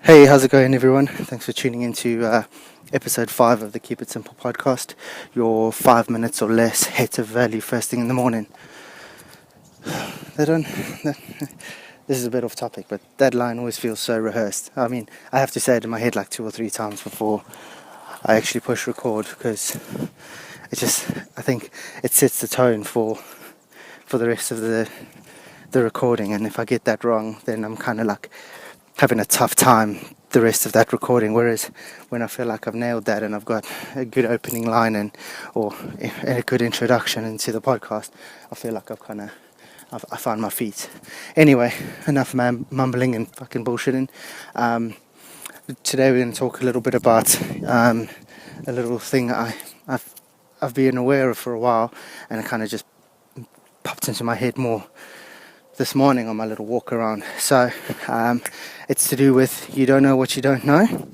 Hey, how's it going, everyone? Thanks for tuning into episode 5 of the Keep It Simple podcast. Your 5 minutes or less hit of value first thing in the morning. This is a bit off topic, but that line always feels so rehearsed. I mean, I have to say it in my head like 2 or 3 times before I actually push record, because I think it sets the tone for the rest of the recording. And if I get that wrong, then I'm kind of like having a tough time the rest of that recording. Whereas when I feel like I've nailed that and I've got a good opening line or a good introduction into the podcast, I feel like I found my feet. Anyway, enough mumbling and fucking bullshitting. Today we're going to talk a little bit about a little thing I've been aware of for a while, and it kind of just popped into my head more this morning on my little walk around. So it's to do with you don't know what you don't know,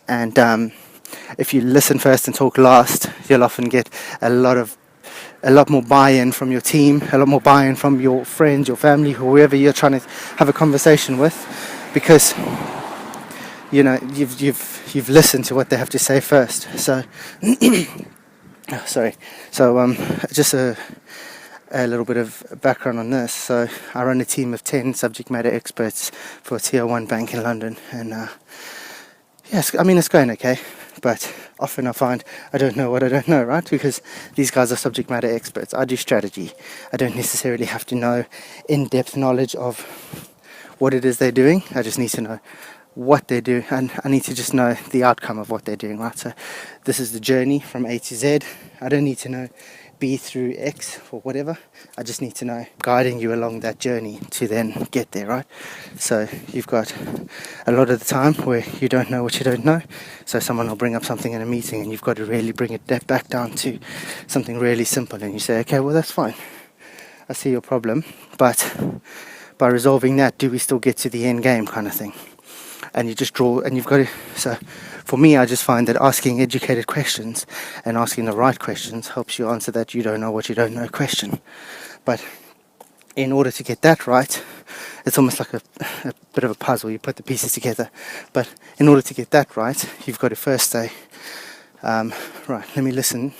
and if you listen first and talk last, you'll often get a lot more buy-in from your team, a lot more buy-in from your friends, your family, whoever you're trying to have a conversation with, because you know you've listened to what they have to say first. So sorry. So just a little bit of background on this. So I run a team of 10 subject matter experts for a tier 1 bank in London, and yes, I mean, it's going okay, but often I find I don't know what I don't know, right? Because these guys are subject matter experts. I do strategy. I don't necessarily have to know in-depth knowledge of what it is they're doing. I just need to know what they do, and I need to just know the outcome of what they're doing, right? So this is the journey from A to Z. I don't need to know B through X or whatever. I just need to know guiding you along that journey to then get there, right? So you've got a lot of the time where you don't know what you don't know. So someone will bring up something in a meeting and you've got to really bring it back down to something really simple, and you say, okay, well, that's fine. I see your problem, but by resolving that, do we still get to the end game kind of thing? And you just draw, and you've got to, so for me, I just find that asking educated questions and asking the right questions helps you answer that you don't know what you don't know question. But in order to get that right, it's almost like a bit of a puzzle. You put the pieces together. But in order to get that right, you've got to first say, right, let me listen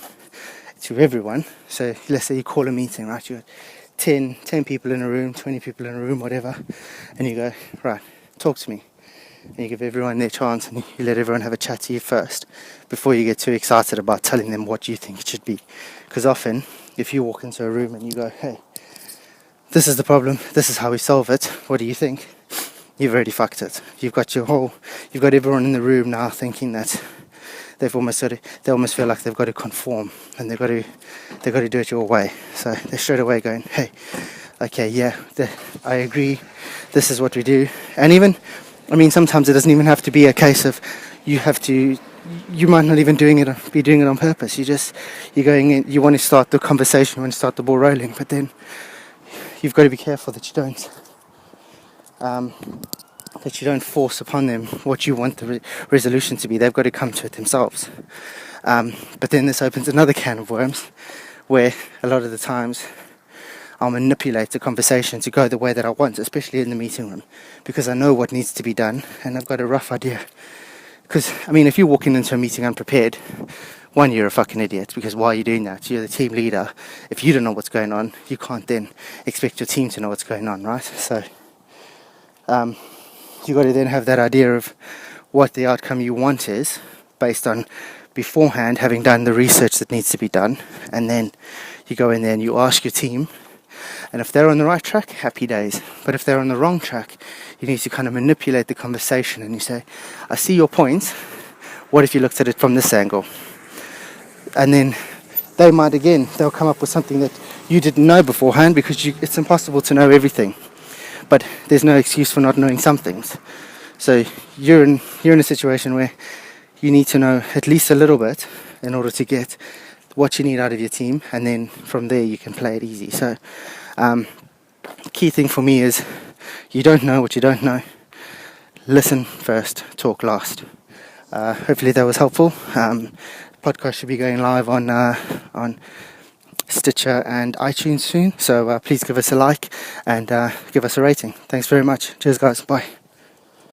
to everyone. So let's say you call a meeting, right? You got 10 people in a room, 20 people in a room, whatever. And you go, right, talk to me. And you give everyone their chance, and you let everyone have a chat to you first before you get too excited about telling them what you think it should be. Because often, if you walk into a room and you go, hey, this is the problem, this is how we solve it, what do you think? You've already fucked it. You've got everyone in the room now thinking that they almost feel like they've got to conform, and they've got to do it your way. So they're straight away going, hey, okay, yeah, I agree, this is what we do. And even, I mean, sometimes it doesn't even have to be a case of you might not even be doing it on purpose. You're going in, you want to start the conversation, you want to start the ball rolling, but then you've got to be careful that you don't force upon them what you want the resolution to be. They've got to come to it themselves. But then this opens another can of worms, where a lot of the times I'll manipulate the conversation to go the way that I want, especially in the meeting room, because I know what needs to be done and I've got a rough idea. Because, I mean, if you're walking into a meeting unprepared, one, you're a fucking idiot, because why are you doing that? You're the team leader. If you don't know what's going on, you can't then expect your team to know what's going on, right? So you've got to then have that idea of what the outcome you want is, based on beforehand having done the research that needs to be done, and then you go in there and you ask your team. And if they're on the right track, happy days. But if they're on the wrong track, you need to kind of manipulate the conversation, and you say, I see your point. What if you looked at it from this angle? And then they'll come up with something that you didn't know beforehand, because it's impossible to know everything. But there's no excuse for not knowing some things. So you're in a situation where you need to know at least a little bit in order to get what you need out of your team, and then from there you can play it easy. So key thing for me is you don't know what you don't know. Listen first, talk last. Hopefully that was helpful. Podcast should be going live on Stitcher and iTunes soon, so please give us a like and give us a rating. Thanks very much. Cheers guys, bye.